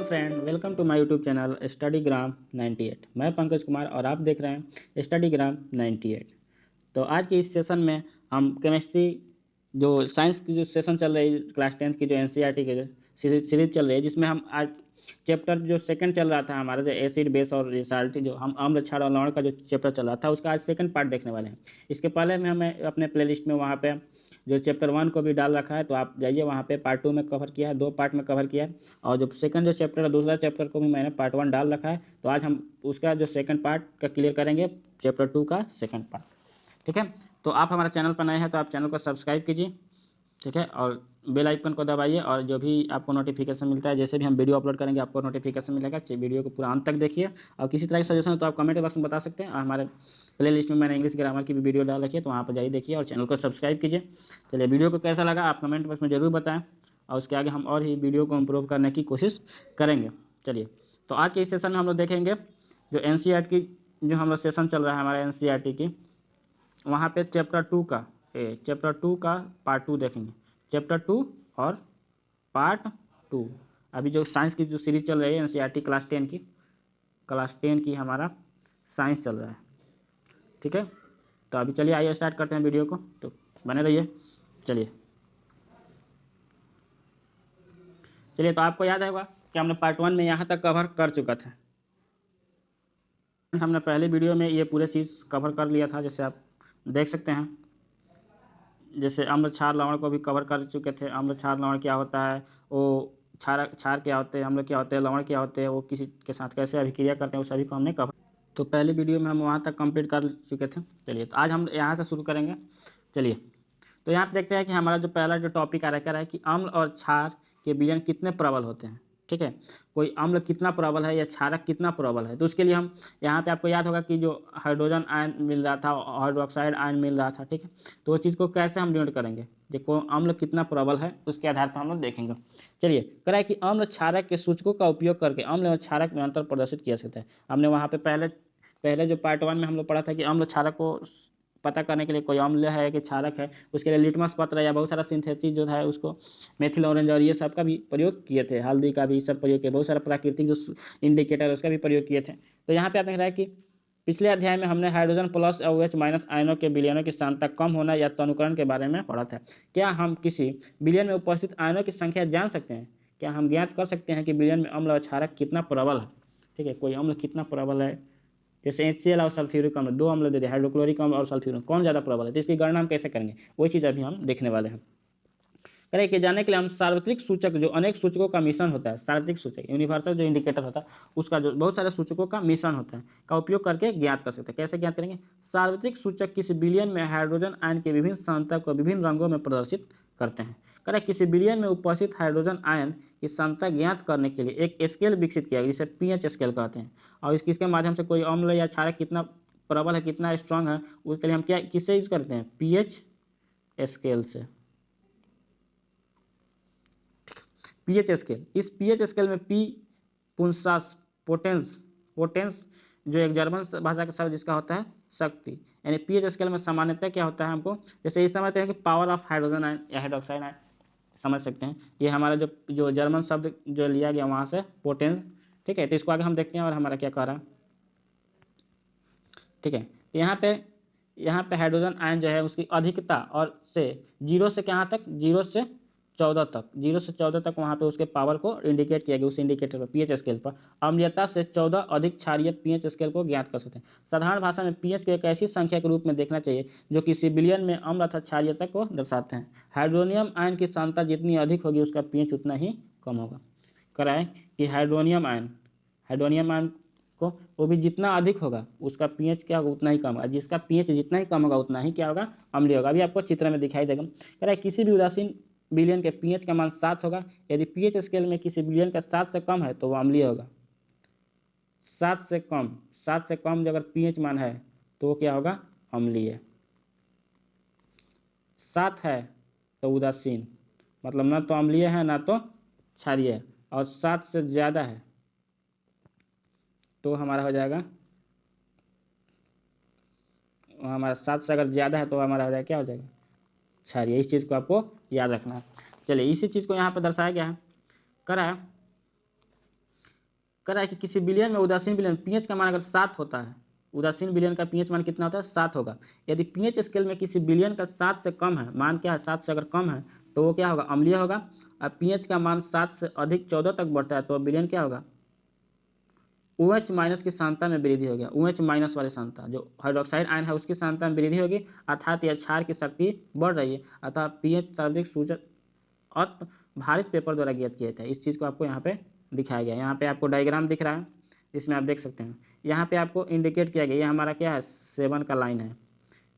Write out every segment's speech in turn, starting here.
Friend, welcome to my YouTube channel studygram 98। मैं पंकज कुमार और आप देख रहे हैं स्टडीग्राम 98। तो आज के इस सेशन में हम केमिस्ट्री जो साइंस की जो सेशन चल रही है क्लास 10th की जो एनसीईआरटी की सीरीज चल रही है, जिसमें हम आज चैप्टर जो सेकंड चल रहा था हमारा जो एसिड बेस और रिसाल्ट जो हम अम्ल क्षार और लवण का जो चैप्टर चल रहा था उसका आज सेकंड पार्ट देखने वाले हैं। इसके पहले में हमें अपने प्लेलिस्ट में वहाँ पे जो चैप्टर 1 को भी डाल रखा है, तो आप जाइए वहाँ पे पार्ट 2 में कवर किया है, 2 पार्ट में कवर किया है। और जो सेकंड जो चैप्टर है दूसरा चैप्टर को भी मैंने पार्ट 1 डाल रखा है। तो आज हम उसका जो सेकंड पार्ट का क्लियर करेंगे, चैप्टर 2 का सेकंड पार्ट। ठीक है, तो आप हमारे चैनल पर नए हैं तो आप चैनल को सब्सक्राइब कीजिए, ठीक है, और बेल आइकन को दबाइए और जो भी आपको नोटिफिकेशन मिलता है, जैसे भी हम वीडियो अपलोड करेंगे आपको नोटिफिकेशन मिलेगा। वीडियो को पूरा अंत तक देखिए और किसी तरह की सजेशन हो तो आप कमेंट बॉक्स में बता सकते हैं। और हमारे प्ले लिस्ट में मैंने इंग्लिश ग्रामर की भी वीडियो डाल रखी है, तो वहाँ पर जाइए देखिए और चैनल को सब्सक्राइब कीजिए। चलिए, वीडियो को कैसा लगा आप कमेंट बॉक्स में ज़रूर बताएं और उसके आगे हम और ही वीडियो को इम्प्रूव करने की कोशिश करेंगे। चलिए, तो आज के इस सेशन में हम लोग देखेंगे जो एनसीईआरटी की जो हम लोग सेशन चल रहा है हमारे एनसीईआरटी की, वहाँ पे चैप्टर 2 का पार्ट 2 देखेंगे। चैप्टर 2 और पार्ट 2। अभी जो साइंस की जो सीरीज चल रही है एनसीईआरटी क्लास 10 की हमारा साइंस चल रहा है। ठीक है, तो अभी चलिए आइए स्टार्ट करते हैं वीडियो को, तो बने रहिए। चलिए, तो आपको याद होगा कि हमने पार्ट 1 में यहाँ तक कवर कर चुका था। हमने पहले वीडियो में ये पूरे चीज़ कवर कर लिया था, जैसे आप देख सकते हैं। जैसे अम्ल क्षार लवण को भी कवर कर चुके थे। अम्ल क्षार लवण क्या होता है, वो क्षार क्या होते हैं, अम्ल क्या होते हैं, लवण क्या होते हैं, वो किसी के साथ कैसे अभिक्रिया करते हैं, वो सभी को हमने कवर। तो पहले वीडियो में हम वहाँ तक कंप्लीट कर चुके थे। चलिए, तो आज हम यहाँ से शुरू करेंगे। चलिए, तो यहाँ पे देखते हैं कि हमारा जो पहला जो टॉपिक आ रहा है कि अम्ल और क्षार के विलयन कितने प्रबल होते हैं। ठीक है, कोई अम्ल कितना प्रबल है या क्षारक कितना प्रबल है, तो उसके लिए हम यहाँ पे आपको याद होगा कि जो हाइड्रोजन आयन मिल रहा था, हाइड्रोक्साइड आयन मिल रहा था। ठीक है, तो उस चीज़ को कैसे हम डिनोट करेंगे, देखो अम्ल कितना प्रबल है उसके आधार पर हम लोग देखेंगे। चलिए, करा है कि अम्ल क्षारक के सूचकों का उपयोग करके अम्ल और क्षारक में अंतर प्रदर्शित किया सकता है। हमने वहाँ पे पहले जो पार्ट 1 में हम लोग पढ़ा था कि अम्ल क्षारक को पता करने के लिए कोई अम्ल है कि क्षारक है, उसके लिए लिटमस पत्र या बहुत सारा सिंथेसिस जो है उसको मेथिल ऑरेंज और ये सब का भी प्रयोग किए थे, हल्दी का भी सब प्रयोग किए, बहुत सारा प्राकृतिक जो इंडिकेटर उसका भी प्रयोग किए थे। तो यहाँ पे आप देख रहे हैं कि पिछले अध्याय में हमने हाइड्रोजन प्लस और OH माइनस आयनों के विलयनों की सांद्रता कम होना या तनुकरण के बारे में पढ़ा था। क्या हम किसी विलयन में उपस्थित आयनों की संख्या जान सकते हैं? क्या हम ज्ञात कर सकते हैं कि विलयन में अम्ल और क्षारक कितना प्रबल है? ठीक है, कोई अम्ल कितना प्रबल है, जैसे HCl और सल्फ्यूरिक अम्ल, दो अम्ल दे दिए, हाइड्रोक्लोरिक अम्ल और सल्फ्यूरिक, कौन ज़्यादा प्रबल है, तो इसकी गणना हम कैसे करेंगे, वही चीज़ अभी हम देखने वाले हैं। करें कि जानने के लिए हम सार्वत्रिक सूचक जो अनेक सूचकों का मिश्रण होता है, सार्वत्रिक सूचक यूनिवर्सल जो इंडिकेटर होता है उसका जो बहुत सारे सूचकों का मिश्रण होता है का उपयोग करके ज्ञात कर सकते हैं। कैसे ज्ञात करेंगे? सार्वत्रिक सूचक किसी विलयन में हाइड्रोजन आयन के विभिन्न सांद्रता को विभिन्न रंगों में प्रदर्शित करते हैं। करें किसी विलयन में उपस्थित हाइड्रोजन आयन की सांद्रता ज्ञात करने के लिए एक स्केल विकसित किया गया जिसे पीएच स्केल कहते हैं। और इसके माध्यम से कोई अम्ल या क्षारक कितना प्रबल है, कितना स्ट्रांग है, उसके लिए हम क्या किससे यूज करते हैं? पीएच स्केल से। पीएच स्केल, इस पीएच स्केल में पी पुंसास पोटेंस जो एक जर्मन भाषा का शब्द जिसका होता है शक्ति, यानी पीएच स्केल में सामान्यतः क्या होता है हमको, जैसे इस समझते हैं कि पावर ऑफ हाइड्रोजन आयन या हाइड्रोक्साइड आयन समझ सकते हैं। ये हमारा जो जर्मन शब्द जो लिया गया वहाँ से पोटेंस। ठीक है, तो इसको आगे हम देखते हैं और हमारा क्या कह रहा है। ठीक है, तो यहाँ पे हाइड्रोजन आयन जो है उसकी अधिकता और से 0 से कहाँ तक, 0 से 14 तक वहाँ पे उसके पावर को इंडिकेट किया गया उस इंडिकेटर पर पीएच स्केल पर। अम्लीयता से 14 अधिक क्षारीय पीएच स्केल को ज्ञात कर सकते हैं। साधारण भाषा में पीएच को एक ऐसी संख्या के रूप में देखना चाहिए जो किसी विलयन में अम्ल अथवा क्षारीयता को दर्शाते हैं। हाइड्रोनियम आयन की सांद्रता जितनी अधिक होगी उसका पीएच उतना ही कम होगा। कराएं कि हाइड्रोनियम आयन को वो भी जितना अधिक होगा उसका पीएच क्या होगा, उतना ही कम होगा। जिसका पीएच जितना ही कम होगा उतना ही क्या होगा, अम्लीय होगा। अभी आपको चित्र में दिखाई देगा। कह रहा है किसी भी उदासीन विलयन के पीएच का मान 7 होगा। यदि पीएच स्केल में किसी विलयन का 7 से कम है तो वो अम्लीय होगा। 7 से कम जो अगर पीएच मान है तो वो क्या होगा, अम्लीय। 7 है तो उदासीन, मतलब ना तो अम्लीय है ना तो क्षारीय, और 7 से ज्यादा है तो हमारा हो जाएगा, हमारा 7 से अगर ज्यादा है तो हमारा हो जाएगा क्या हो जाएगा, क्षारीय। इस चीज को आपको याद रखना है। चलिए, इसी चीज को यहाँ पर दर्शाया गया है। करा है कह रहा है कि किसी विलयन में उदासीन विलयन पीएच का मान अगर 7 होता है, उदासीन विलयन का पीएच मान कितना होता है 7 होगा। यदि पीएच स्केल में किसी विलयन का 7 से कम है, मान क्या है 7 से अगर कम है तो वो क्या होगा अम्लीय होगा। और पीएच का मान 7 से अधिक 14 तक बढ़ता है तो विलयन क्या होगा OH माइनस की सांद्रता में वृद्धि हो गया। OH माइनस वाली सांद्रता जो हाइड्रोक्साइड आयन है उसकी सांद्रता में वृद्धि होगी, अर्थात यह क्षार की शक्ति बढ़ रही है। अतः पीएच सर्वाधिक सूचक और भारित पेपर द्वारा ज्ञात किया था। इस चीज़ को आपको यहाँ पे दिखाया गया। यहाँ पे आपको डायग्राम दिख रहा है, इसमें आप देख सकते हैं। यहाँ पे आपको इंडिकेट किया गया, ये हमारा क्या है 7 का लाइन है,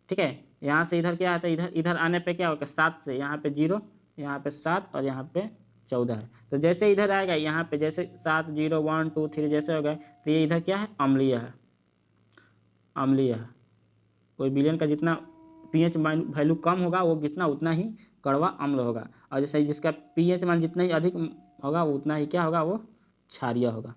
ठीक है। यहाँ से इधर क्या आता है, इधर इधर आने पे क्या होगा 7 से यहाँ पे 0, यहाँ पे 7 और यहाँ पे 14 है। तो जैसे इधर आएगा यहाँ पे जैसे 7 0 1 2 3 जैसे हो गए तो ये इधर क्या है अम्लीय है, अम्लीय है। कोई विलयन का जितना पीएच मान वैल्यू कम होगा वो कितना उतना ही कड़वा अम्ल होगा, और जैसे जिसका पीएच मान जितना ही अधिक होगा उतना ही क्या होगा वो क्षारीय होगा,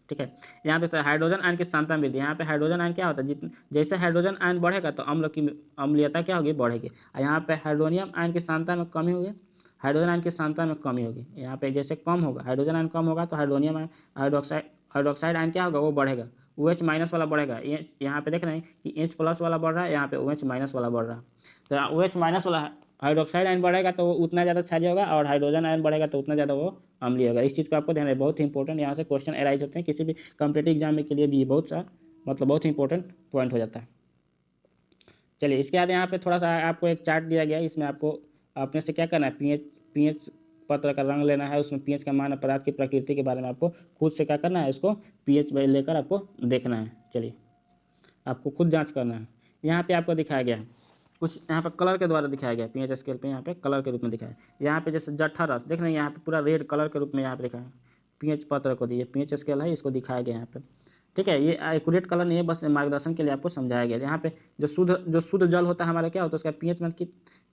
ठीक है। यहाँ पे हाइड्रोजन आयन की सांद्रता मिलती है। यहाँ पे हाइड्रोजन आयन क्या होता है, जैसे हाइड्रोजन आयन बढ़ेगा तो अम्ल की अम्लीयता क्या होगी बढ़ेगी। और यहाँ पे हाइड्रोनियम आयन की सांद्रता में कमी होगी, हाइड्रोजन आयन की सांद्रता में कमी होगी। यहाँ पे जैसे कम होगा हाइड्रोजन आयन कम होगा तो हाइड्रोनियम आयन हाइड्रोक्साइड आयन क्या होगा वो बढ़ेगा, OH माइनस वाला बढ़ेगा। यहाँ पे देख रहे हैं कि H प्लस वाला बढ़ रहा है, यहाँ पे OH माइनस वाला बढ़ रहा है। तो OH माइनस वाला हाइड्रोक्साइड आयन बढ़ेगा तो वो उतना ज़्यादा क्षारीय होगा, और हाइड्रोजन आयन बढ़ेगा तो उतना ज़्यादा वो अम्लीय होगा। इस चीज़ को आपको ध्यान रखना, बहुत ही इंपॉर्टेंट यहाँ से क्वेश्चन एराइज होते हैं किसी भी कॉम्पिटेटिव एग्जाम में के लिए भी, बहुत सा मतलब बहुत ही इंपॉर्टेंट पॉइंट हो जाता है। चलिए इसके बाद यहाँ पे थोड़ा सा आपको एक चार्ट दिया गया है, इसमें आपको अपने से क्या करना है पीएच पत्र का रंग लेना है, उसमें पीएच का मान पदार्थ की प्रकृति के बारे में आपको खुद से क्या करना है, इसको पीएच लेकर आपको देखना है। चलिए आपको खुद जांच करना है। यहाँ पे आपको दिखाया गया है कुछ, यहाँ पे कलर के द्वारा दिखाया गया पीएच स्केल पे, यहाँ पे कलर के रूप में दिखाया है। यहाँ पे जैसे जठर रस देख रहे हैं, यहाँ पे पूरा रेड कलर के रूप में यहाँ पे दिखाया है पीएच पत्र को दिए, पीएच स्केल है इसको दिखाया गया यहाँ पे, ठीक है। ये एक्यूरेट कलर नहीं है, बस मार्गदर्शन के लिए आपको समझाया गया। यहाँ पे जो शुद्ध जल होता है हमारा क्या होता है, उसका पीएच मान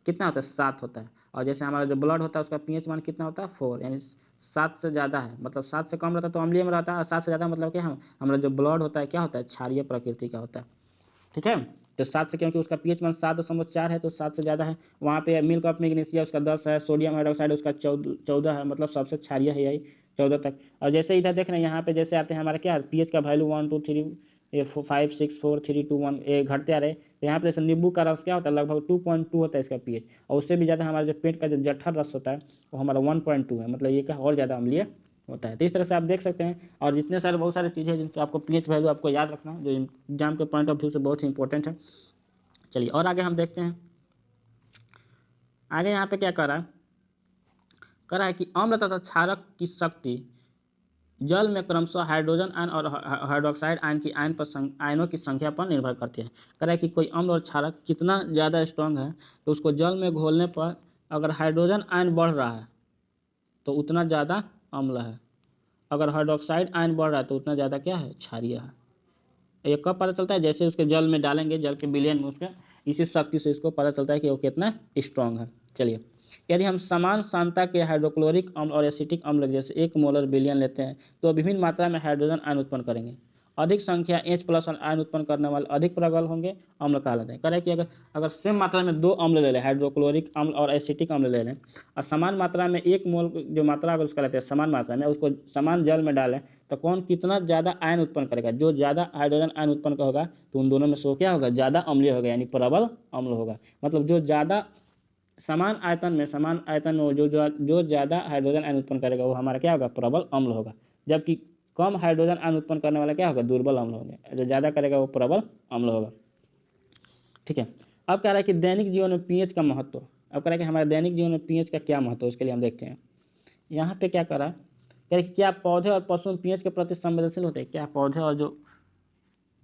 कितना होता है 7 होता है। और जैसे हमारा जो ब्लड होता है उसका पीएच मान कितना होता है 4, यानी 7 से ज़्यादा है, मतलब 7 से कम रहता है तो अम्लीय में रहता है, और 7 से ज़्यादा मतलब क्या हमारा जो ब्लड होता है क्या होता है क्षारीय प्रकृति का होता है, ठीक है। तो 7 से, क्योंकि उसका पीएच मान 7.4 है तो 7 से ज़्यादा है। वहाँ पे मिल्क ऑफ मैग्नीशिया उसका 10 है, सोडियम हाइड्रोक्साइड उसका 14 है, मतलब सबसे क्षारीय है यही 14 तक। और जैसे इधर देख रहे हैं यहाँ पे जैसे आते हैं हमारे क्या पीएच का वैल्यू 1 2 3 5 6 4 3 2 1 ये घटते आ रहे। तो यहाँ पे जैसे नींबू का रस क्या होता है लगभग 2.2 होता है इसका पीएच, और उससे भी ज़्यादा हमारा जो पेट का जो जठर रस होता है वो हमारा 1.2 है, मतलब ये क्या और ज़्यादा अम्लीय होता है। तो इस तरह से आप देख सकते हैं। और जितने सारे बहुत सारी चीज़ें हैं जिनके आपको पीएच वैल्यू आपको याद रखना है, जो एग्जाम के पॉइंट ऑफ व्यू से बहुत ही इंपॉर्टेंट है। चलिए और आगे हम देखते हैं। आगे यहाँ पे क्या कर रहा है कि अम्ल तथा क्षारक की शक्ति जल में क्रमशः हाइड्रोजन आयन और हाइड्रोक्साइड आयन की आयनों की संख्या पर निर्भर करती है। कह रहा है कि कोई अम्ल और क्षारक कितना ज़्यादा स्ट्रॉन्ग है तो उसको जल में घोलने पर अगर हाइड्रोजन आयन बढ़ रहा है तो उतना ज़्यादा अम्ल है, अगर हाइड्रोक्साइड आयन बढ़ रहा है तो उतना ज़्यादा क्या है क्षारीय है। ये कब पता चलता है, जैसे उसके जल में डालेंगे, जल के विलयन में उसके इसी शक्ति से इसको पता चलता है कि वो कितना स्ट्रॉन्ग है। चलिए यदि हम समान सांद्रता के हाइड्रोक्लोरिक अम्ल और एसिटिक अम्ल जैसे 1 मोलर विलयन लेते हैं तो विभिन्न मात्रा में हाइड्रोजन आयन उत्पन्न करेंगे। अधिक संख्या H प्लस आयन उत्पन्न करने वाले अधिक प्रबल होंगे, अम्ल कहलाते हैं। कह रहे हैं कि अगर सेम मात्रा में 2 अम्ल ले लें, हाइड्रोक्लोरिक अम्ल और एसिटिक अम्ल ले लें, और समान मात्रा में 1 मोल जो मात्रा अगर उसका लेते हैं समान मात्रा में, उसको समान जल में डालें तो कौन कितना ज़्यादा आयन उत्पन्न करेगा, जो ज़्यादा हाइड्रोजन आयन उत्पन्न होगा तो उन दोनों में से क्या होगा ज़्यादा अम्लीय होगा, यानी प्रबल अम्ल होगा। मतलब जो ज़्यादा समान आयतन में जो ज़्यादा हाइड्रोजन आयन उत्पन्न करेगा वो हमारा क्या होगा प्रबल अम्ल होगा, जबकि कम हाइड्रोजन आयन उत्पन्न करने वाला क्या होगा दुर्बल अम्ल होगा, जो ज़्यादा करेगा वो प्रबल अम्ल होगा, ठीक है। अब कह रहा है कि दैनिक जीवन में पीएच का महत्व, अब कह रहा है कि हमारे दैनिक जीवन में पीएच का क्या महत्व है, उसके लिए हम देखते हैं। यहाँ पे क्या कह रहा है, कह रहा है कि क्या पौधे और पशु पीएच के प्रति संवेदनशील होते हैं, क्या पौधे और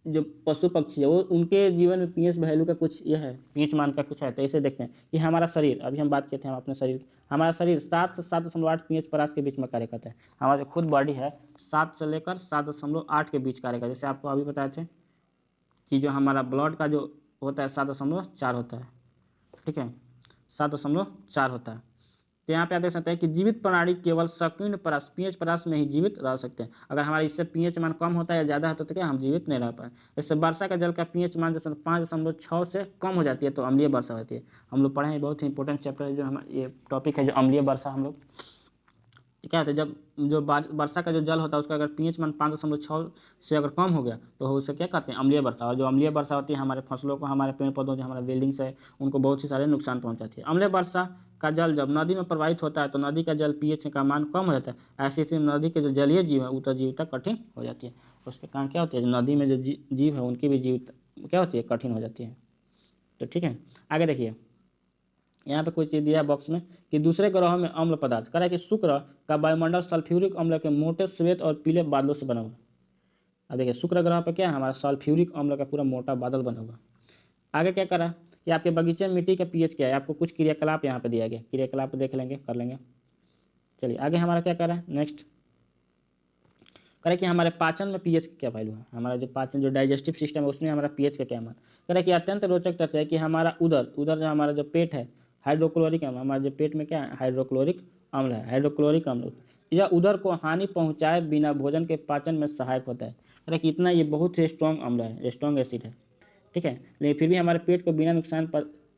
जो पशु पक्षी है वो उनके जीवन में पीएच वैल्यू का कुछ यह है, पीएच मान का कुछ है। तो इसे देखते हैं कि हमारा शरीर, अभी हम बात किए थे हम अपने शरीर, हमारा शरीर 7 से 7.8 पीएच परास के बीच में कार्य करता है। हमारा जो खुद बॉडी है 7 से लेकर 7.8 के बीच कार्य करता है। जैसे आपको अभी बताए थे कि जो हमारा ब्लड का जो होता है 7.4 होता है, ठीक है 7.4 होता है। तो यहाँ पे आप देख सकते हैं कि जीवित प्राणी केवल संकीर्ण परास पीएच परास में ही जीवित रह सकते हैं। अगर हमारा इससे पीएच मान कम होता है या ज़्यादा होता है तो क्या हम जीवित नहीं रह पाए। जैसे वर्षा का जल का पीएच मान जैसे 5.6 से कम हो जाती है तो अम्लीय वर्षा होती है। हम लोग पढ़े हैं, बहुत ही इंपॉर्टेंट चैप्टर है जो हम ये टॉपिक है जो अम्लीय वर्षा हम लोग। क्या होता है, जब जो वर्षा का जो जल होता है उसका अगर पीएच मान 5.6 से अगर कम हो गया तो उसे क्या कहते हैं, अम्लीय वर्षा। और जो अम्लीय वर्षा होती है हमारे फसलों को, हमारे पेड़ पौधों, जो हमारे बिल्डिंग्स है, उनको बहुत ही सारे नुकसान पहुंचाती है। अम्लीय वर्षा का जल जब नदी में प्रवाहित होता है तो नदी का जल पीएच का मान कम हो जाता है। ऐसी स्थिति में नदी के जो जलीय जीव है उत्तरजीविता कठिन हो जाती है। उसके कारण क्या होती है, नदी में जो जीव है उनकी भी जीविता क्या होती है, कठिन हो जाती है। तो ठीक है, आगे देखिए यहाँ पे कुछ चीज दिया है बॉक्स में कि दूसरे ग्रहों में अम्ल पदार्थ, कह रहा है कि शुक्र का वायुमंडल सल्फ्यूरिक अम्ल के मोटे श्वेत और पीले बादलों से बना हुआ है। अब देखिए शुक्र ग्रह पर क्या है, हमारा सल्फ्यूरिक अम्ल का पूरा मोटा बादल बना हुआ। आगे क्या करा कि आपके बगीचे में मिट्टी का पीएच क्या है, आपको कुछ क्रियाकलाप यहाँ पे दिया गया, क्रियाकलाप देख लेंगे, कर लेंगे। चलिए आगे हमारा क्या करा, नेक्स्ट करें कि हमारे पाचन में पीएच का क्या वैल्यू है, हमारा जो पाचन जो डाइजेस्टिव सिस्टम है उसमें हमारा पीएच का क्या मान। करें कि अत्यंत रोचक तथ्य है कि हमारा उधर जो हमारा जो पेट है हाइड्रोक्लोरिक अम्ल, हमारे जो पेट में क्या है हाइड्रोक्लोरिक अम्ल है, हाइड्रोक्लोरिक अम्ल यह उधर को हानि पहुंचाए बिना भोजन के पाचन में सहायक होता है। करें कि इतना ये बहुत ही स्ट्रॉन्ग अम्ल है, स्ट्रॉन्ग एसिड है, ठीक है, लेकिन फिर भी हमारे पेट को बिना नुकसान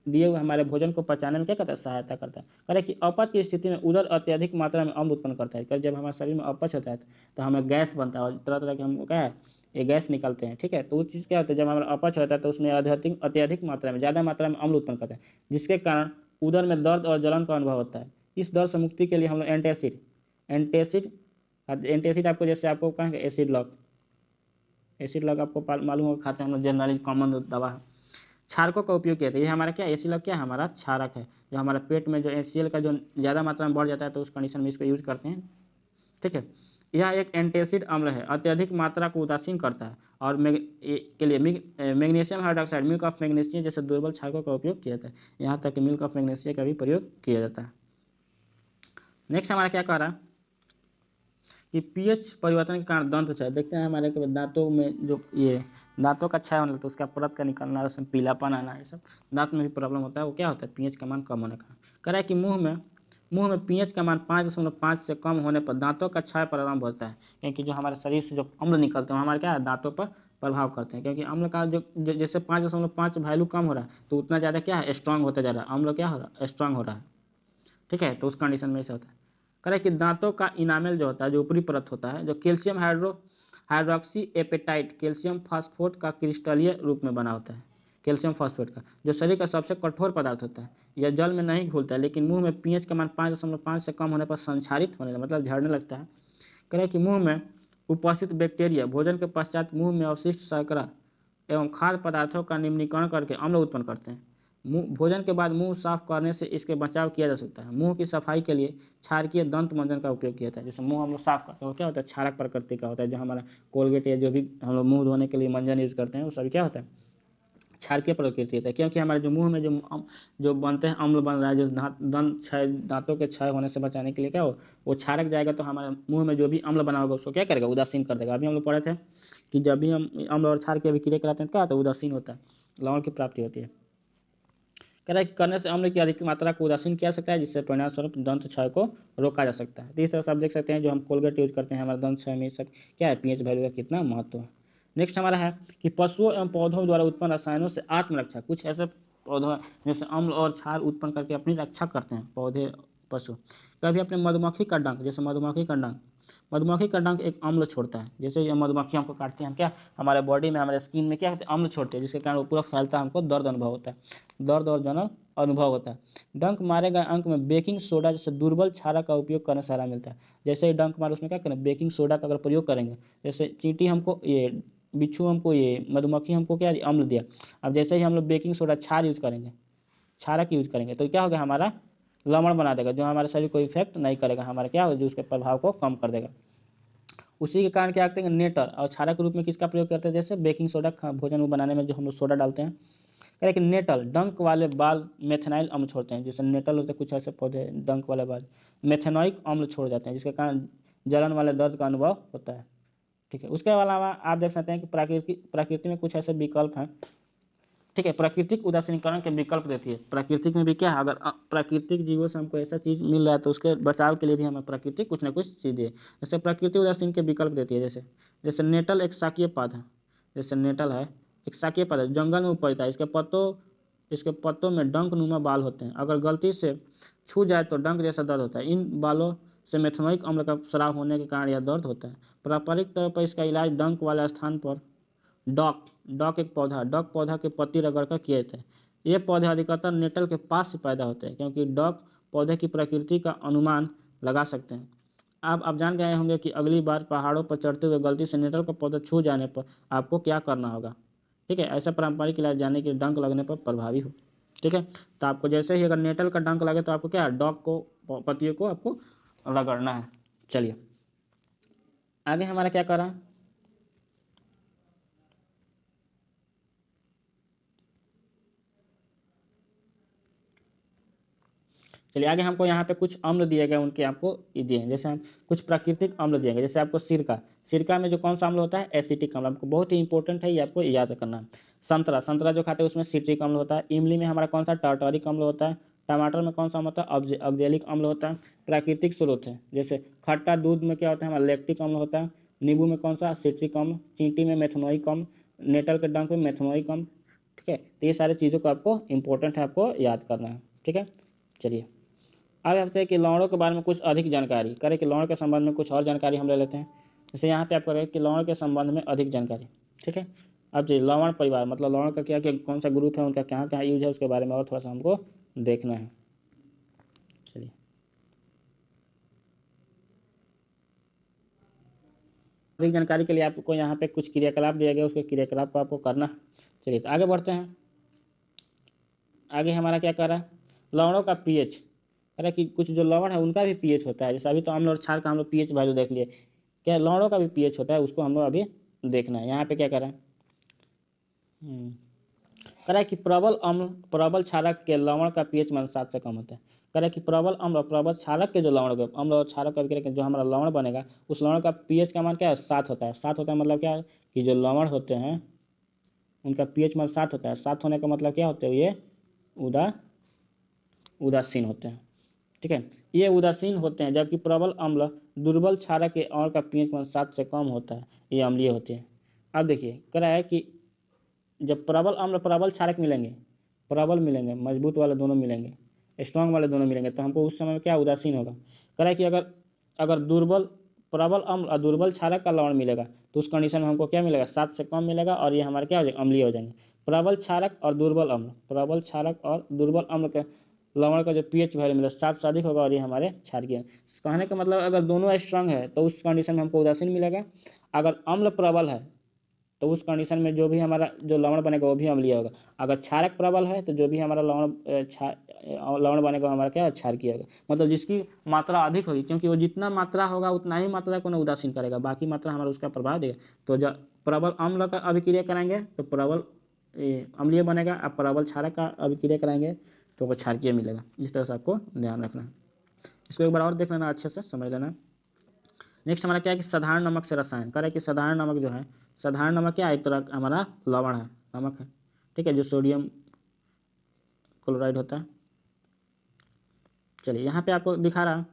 दिए हुए हमारे भोजन को पचाने में क्या करता है, सहायता करता है। करें कि अपच की स्थिति में उधर अत्यधिक मात्रा में अम्ल उत्पन्न करता है। कर जब हमारे शरीर में अपच होता है तो हमें गैस बनता है और तरह तरह के हम क्या है ये गैस निकलते हैं, ठीक है। तो उस चीज़ क्या होता है, जब हमारा अपच होता है तो उसमें अत्यधिक मात्रा में ज़्यादा मात्रा में अम्ल उत्पन्न करता है, जिसके कारण उधर में दर्द और जलन का अनुभव होता है। इस दर्द से मुक्ति के लिए हम लोग एंटासिड एंटासिड आपको जैसे आपको कहेंगे एसिड लॉक आपको मालूम होगा, खाते हैं हम लोग जनरली कॉमन दवा है। क्षारकों का उपयोग किया था, ये हमारा क्या एसिड लॉक क्या है, हमारा क्षारक है, जो हमारे पेट में जो HCl का जो ज़्यादा मात्रा में बढ़ जाता है तो उस कंडीशन में इसको यूज करते हैं, ठीक है। यह एक एंटासिड अम्ल है, अत्यधिक मात्रा को उदासीन करता है और के लिए magnesium hydroxide milk of magnesium जैसे दुर्बल क्षारकों का उपयोग किया जाता है। यहाँ तक कि मिल्क ऑफ मैग्नीशियम का भी प्रयोग किया जाता है। नेक्स्ट हमारा क्या कह रहा है कि पीएच परिवर्तन के कारण दंत क्षय, देखते हैं हमारे के दांतों में जो ये दांतों का क्षय होने लगता है, उसका परत का निकलना, उसमें पीलापन आना, ये सब दांत में भी प्रॉब्लम होता है। वो क्या होता है, पीएच का मान कम होने का। कह रहा है कि मुंह में पीएच का मान 5.5 से कम होने पर दांतों का क्षय प्रारंभ होता है, क्योंकि जो हमारे शरीर से जो अम्ल निकलते हैं हमारे क्या है दांतों पर प्रभाव करते हैं, क्योंकि अम्ल का जो जैसे 5.5 वैल्यू कम हो रहा है तो उतना ज़्यादा क्या है स्ट्रांग होता जा रहा है, अम्ल क्या हो रहा है स्ट्रांग हो रहा है, ठीक है। तो उस कंडीशन में ऐसा होता है। करें कि दांतों का इनामेल जो होता है, जो ऊपरी परत होता है, जो कैल्शियम हाइड्रोक्सी एपेटाइट कैल्शियम फास्फोट का क्रिस्टलीय रूप में बना होता है, कैल्शियम फास्फेट का, जो शरीर का सबसे कठोर पदार्थ होता है। यह जल में नहीं घुलता है, लेकिन मुंह में पीएच का मान 5.5 से कम होने पर संक्षारित होने मतलब झड़ने लगता है। करें कि मुंह में उपस्थित बैक्टीरिया भोजन के पश्चात मुंह में अवशिष्ट शर्करा एवं खाद्य पदार्थों का निम्नीकरण करके अम्ल उत्पन्न करते हैं। भोजन के बाद मुंह साफ करने से इसके बचाव किया जा सकता है। मुंह की सफाई के लिए क्षारकीय दंत मंजन का उपयोग किया जाता है। जैसे मुंह हम लोग साफ करते हैं वो क्या होता है, क्षारक प्रकृति का होता है। जो हमारा कोलगेट या जो भी हम लोग मुंह धोने के लिए मंजन यूज करते हैं वो सभी क्या होता है, क्षारकीय प्रकृति होता है। क्योंकि हमारे जो मुंह में जो बनते हैं अम्ल बन रहा है, जो दंत क्षय दांतों के क्षय होने से बचाने के लिए क्या हो, वो क्षारक जाएगा तो हमारे मुंह में जो भी अम्ल बना होगा उसको क्या करेगा, उदासीन कर देगा। अभी हम लोग पढ़े थे कि जब भी हम अम्ल और क्षार की अभिक्रिया कराते हैं क्या होता है, उदासीन होता है, लवण की प्राप्ति होती है। कह रहा है कि करने से अम्ल की अधिक मात्रा को उदासीन किया जा सकता है, जिससे परिणाम स्वरूप दंत क्षय को रोका जा सकता है। तो इस तरह से आप देख सकते हैं जो हम कोलगेट यूज करते हैं हमारे दंत क्षय में सब क्या है, पीएच वैल्यू का कितना महत्व है। नेक्स्ट हमारा है कि पशुओं एवं पौधों द्वारा उत्पन्न रसायनों से आत्मरक्षा, कुछ ऐसे पौधों जैसे अम्ल और क्षार उत्पन्न करके अपनी रक्षा करते हैं पौधे पशु। कभी अपने मधुमक्खी का डंक, जैसे मधुमक्खी का डंक एक अम्ल छोड़ता है। जैसे ये मधुमक्खी हमको काटती है, हम क्या हमारे बॉडी में हमारे स्किन में क्या होता है, अम्ल छोड़ते हैं, जिसके कारण वो पूरा फैलता है, हमको दर्द अनुभव होता है, दर्द और जलन अनुभव होता है। डंक मारे गए अंक में बेकिंग सोडा जैसे दुर्बल क्षारक का उपयोग करने से आराम मिलता है। जैसे ही डंक मारे उसमें क्या करें, बेकिंग सोडा का अगर प्रयोग करेंगे, जैसे चींटी हमको ये बिच्छू हमको ये मधुमक्खी हमको क्या अम्ल दिया, अब जैसे ही हम लोग बेकिंग सोडा क्षार यूज करेंगे, क्षारक यूज करेंगे तो क्या होगा, हमारा लवण बना देगा, जो हमारे शरीर को इफेक्ट नहीं करेगा, हमारा क्या होगा, जो उसके प्रभाव को कम कर देगा। उसी के कारण क्या करते हैं, नेटर और क्षारक के रूप में किसका प्रयोग करते हैं, जैसे बेकिंग सोडा भोजन बनाने में जो हम लोग सोडा डालते हैं। लेकिन नेटल डंक वाले बाल मेथेनाइल अम्ल छोड़ते हैं। जैसे नेटल होते हैं कुछ ऐसे पौधे डंक वाले बाल मेथेनोइक अम्ल छोड़ जाते हैं, जिसके कारण जलन वाले दर्द का अनुभव होता है, ठीक है। उसके अलावा आप देख सकते हैं कि प्रकृति में कुछ ऐसे विकल्प हैं, ठीक है। प्राकृतिक उदासीनीकरण के विकल्प देती है। प्राकृतिक में भी क्या है, अगर प्राकृतिक जीवों से हमको ऐसा चीज मिल रहा है तो उसके बचाव के लिए भी हमें प्राकृतिक कुछ ना कुछ चीज दे। जैसे प्राकृतिक उदासीन के विकल्प देती है, जैसे नेटल एक शाकीय पौधा है, जैसे नेटल है एक शाकीय पौधा, जंगल में उपजता है। इसके पत्तों में डंक नुमा बाल होते हैं, अगर गलती से छू जाए तो डंक जैसा दर्द होता है। इन बालों से मेथनोइक अम्ल का स्राव होने के कारण यह दर्द होता है। पारंपरिक तौर पर इसका इलाज डंक वाले स्थान पर डॉक एक पौधा, डॉक पौधा के पत्ती रगड़कर किए थे। ये पौधे अधिकतर नेटल के पास से पैदा होते हैं, क्योंकि डॉक पौधे की प्रकृति का अनुमान लगा सकते हैं। अब आप जान गए होंगे कि अगली बार पहाड़ों पर चढ़ते हुए गलती से नेटल का पौधा छू जाने पर आपको क्या करना होगा। ठीक है, ऐसा पारंपरिक इलाज जाने के डंक लगने पर प्रभावी हो। ठीक है, तो आपको जैसे ही अगर नेटल का डंक लगे तो आपको क्या है, डॉक को पत्तियों को आपको रगड़ना है। चलिए आगे हमारा क्या कर रहा है, चलिए आगे हमको यहाँ पे कुछ अम्ल दिए गए, उनके आपको दिए हैं। जैसे हम कुछ प्राकृतिक अम्ल दिए गए, जैसे आपको सिरका में जो कौन सा अम्ल होता है, एसिटिक अम्ल, आपको बहुत ही इंपॉर्टेंट है, ये आपको याद करना है। संतरा जो खाते हैं उसमें सिट्रिक अम्ल होता है। इमली में हमारा कौन सा, टार्टारिक अम्ल होता है। टमाटर में कौन सा होता है, ऑक्जेलिक अम्ल होता है। प्राकृतिक स्रोत है, जैसे खट्टा दूध में क्या होता है, हमारा लैक्टिक अम्ल होता है। नींबू में कौन सा, सिट्रिक अम्ल। चींटी में मेथनोइक अम्ल। नेटल के डंक में मेथनोइक अम्ल। ठीक है, तो ये सारी चीज़ों को आपको इंपॉर्टेंट है, आपको याद करना है। ठीक है, चलिए अब आपसे कि लवणों के बारे में कुछ अधिक जानकारी करें, कि लवण के संबंध में कुछ और जानकारी हम ले लेते हैं। जैसे यहाँ पे आप करें कि लवण के संबंध में अधिक जानकारी। ठीक है, अब जी लवण परिवार मतलब लवण का क्या क्या कौन सा ग्रुप है, उनका कहाँ कहाँ यूज है, उसके बारे में और थोड़ा सा हमको देखना है। चलिए अधिक जानकारी के लिए आपको यहाँ पे कुछ क्रियाकलाप दिया गया, उसके क्रियाकलाप को आपको करना है। चलिए तो आगे बढ़ते हैं। आगे हमारा क्या कर रहा है, लवणों का पीएच। कह रहा है कि कुछ जो लवण है उनका भी पीएच होता है। जैसे अभी तो अम्ल और क्षार का हम लोग पीएच वैल्यू देख लिए, क्या लवणों का भी पीएच होता है, उसको हम लोग अभी देखना है। यहाँ पे क्या कर रहा है, कह रहा है कि प्रबल क्षारक के लवण का पीएच मान 7 से कम होता है। कह रहा है कि प्रबल अम्ल और प्रबल क्षारक के जो लवण अम्ल और क्षारक का विक्रिया जो हमारा लवण बनेगा, उस लवण का पीएच का मान क्या है, 7 होता है। 7 होता है मतलब क्या है कि जो लवण होते हैं उनका पीएच मान 7 होता है। 7 होने का मतलब क्या होता है, ये उदासीन होते हैं। ठीक है, ये उदासीन होते हैं, जबकि प्रबल अम्ल दुर्बल क्षारक के और का पीएच मान 7 से कम होता है, ये अम्लीय होते हैं। अब देखिए कह रहा है कि जब प्रबल अम्ल प्रबल क्षारक मिलेंगे, प्रबल मिलेंगे, मजबूत वाले दोनों मिलेंगे, स्ट्रांग वाले दोनों मिलेंगे, तो हमको उस समय में क्या उदासीन होगा। कह रहा है कि अगर अगर प्रबल अम्ल और दुर्बल क्षारक का लवण मिलेगा तो उस कंडीशन में हमको क्या मिलेगा, 7 से कम मिलेगा, और ये हमारे क्या हो जाएगा, अम्लीय हो जाएंगे। प्रबल क्षारक और दुर्बल अम्ल के लवण का जो पीएच वैल्यू मिलेगा 7 से अधिक होगा, और ये हमारे क्षारकीय। कहने का मतलब अगर दोनों स्ट्रांग है तो उस कंडीशन में हमको उदासीन मिलेगा। अगर अम्ल प्रबल है तो उस कंडीशन में जो भी हमारा जो लवण बनेगा वो भी अम्लीय होगा। अगर क्षारक प्रबल है तो जो भी हमारा लवण बनेगा हमारा क्या, क्षारकीय होगा। मतलब जिसकी मात्रा अधिक होगी, क्योंकि वो जितना मात्रा होगा उतना ही मात्रा को ना उदासीन करेगा, बाकी मात्रा हमारा उसका प्रभाव देगा। तो जब प्रबल अम्ल का अभिक्रिया कराएंगे तो प्रबल अम्लीय बनेगा, अब प्रबल क्षारक का अभिक्रिया कराएंगे तो वो क्षारकीय मिलेगा। इस तरह से आपको ध्यान रखना है। इसको एक बार और देख लेना, अच्छे से समझ लेना। नेक्स्ट हमारा क्या है कि साधारण नमक से रसायन। कह रहा है कि साधारण नमक जो है, साधारण नमक क्या है, एक तरह का हमारा लवण है, नमक है। ठीक है, जो सोडियम क्लोराइड होता है। चलिए यहाँ पे आपको दिखा रहा है,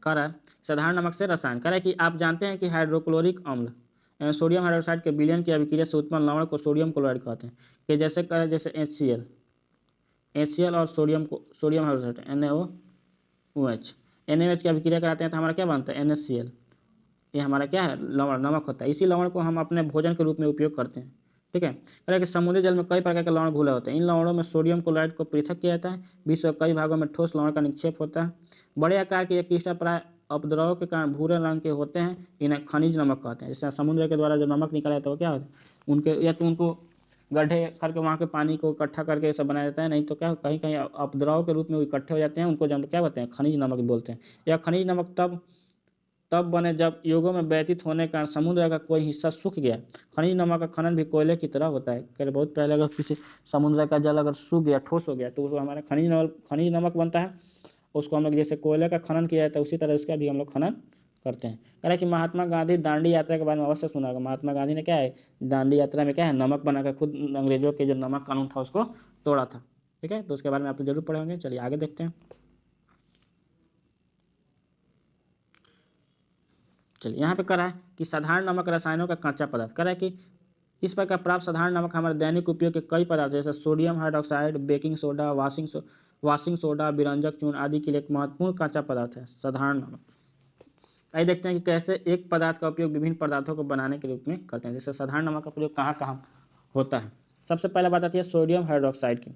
कह रहा है साधारण नमक से रसायन। कह रहा है कि आप जानते हैं कि हाइड्रोक्लोरिक अम्ल सोडियम हाइड्रोक्साइड के विलयन की अभिक्रिया से उत्पन्न लवण को सोडियम क्लोराइड कहते हैं। कि जैसे कह जैसे HCl और सोडियम हाइड्रोक्साइड NaOH की अभिक्रिया कराते हैं तो हमारा क्या बनता है, NaCl। ये हमारा क्या है, लवण, नमक होता है। इसी लवण को हम अपने भोजन के रूप में उपयोग करते हैं। ठीक है, कह रहा है कि समुद्री जल में कई प्रकार के लवण घुले होते हैं। इन लवणों में सोडियम क्लोराइड को पृथक किया जाता है। विश्व के कई भागों में ठोस लवण का निक्षेप होता है। बड़े आकार के ये क्रिस्टल प्राय अपद्रव के कारण भूरे रंग के होते हैं। इन्हें खनिज नमक कहते हैं। जैसे समुद्र के द्वारा जो नमक निकला जाता है वो क्या होता है, उनके या तो उनको गड्ढे करके वहाँ के पानी को इकट्ठा करके सब बनाया जाता है, नहीं तो क्या कहीं कहीं अपद्रव के रूप में वो इकट्ठे हो जाते हैं, उनको जब क्या बोलते हैं, खनिज नमक बोलते हैं। या खनिज नमक तब बने जब युगों में व्यतीत होने के कारण समुद्र का कोई हिस्सा सूख गया। खनिज नमक का खनन भी कोयले की तरह होता है। कह बहुत पहले अगर किसी समुद्र का जल अगर सूख गया, ठोस हो गया, तो वो हमारा खनिज नमक बनता है। उसको हम लोग जैसे कोयले का खनन किया जाता है उसी तरह उसका भी हम लोग खनन करते हैं। कह रहा है कि महात्मा गांधी दांडी यात्रा के बारे में अवश्य सुना होगा। महात्मा गांधी ने क्या है, दांडी यात्रा में क्या है, नमक बनाकर खुद अंग्रेजों के जो नमक कानून था उसको तोड़ा था। ठीक है, तो उसके बारे में आप तो जरूर पढ़े होंगे। चलिए आगे देखते हैं। चलिए यहाँ पे कह रहा है कि साधारण नमक रसायनों का कच्चा पदार्थ। कह रहा है कि इस प्रकार प्राप्त साधारण नमक हमारे दैनिक उपयोग के कई पदार्थ जैसे sodium hydroxide, baking soda, washing soda, विरंजक चूर्ण आदि के लिए एक महत्वपूर्ण कच्चा पदार्थ है। साधारण नमक। आइए देखते हैं कि कैसे एक पदार्थ का उपयोग विभिन्न पदार्थों को बनाने के रूप में करते हैं। जैसे साधारण नमक का प्रयोग कहाँ कहाँ होता है। सबसे पहला बात आती है सोडियम हाइड्रोक्साइड की।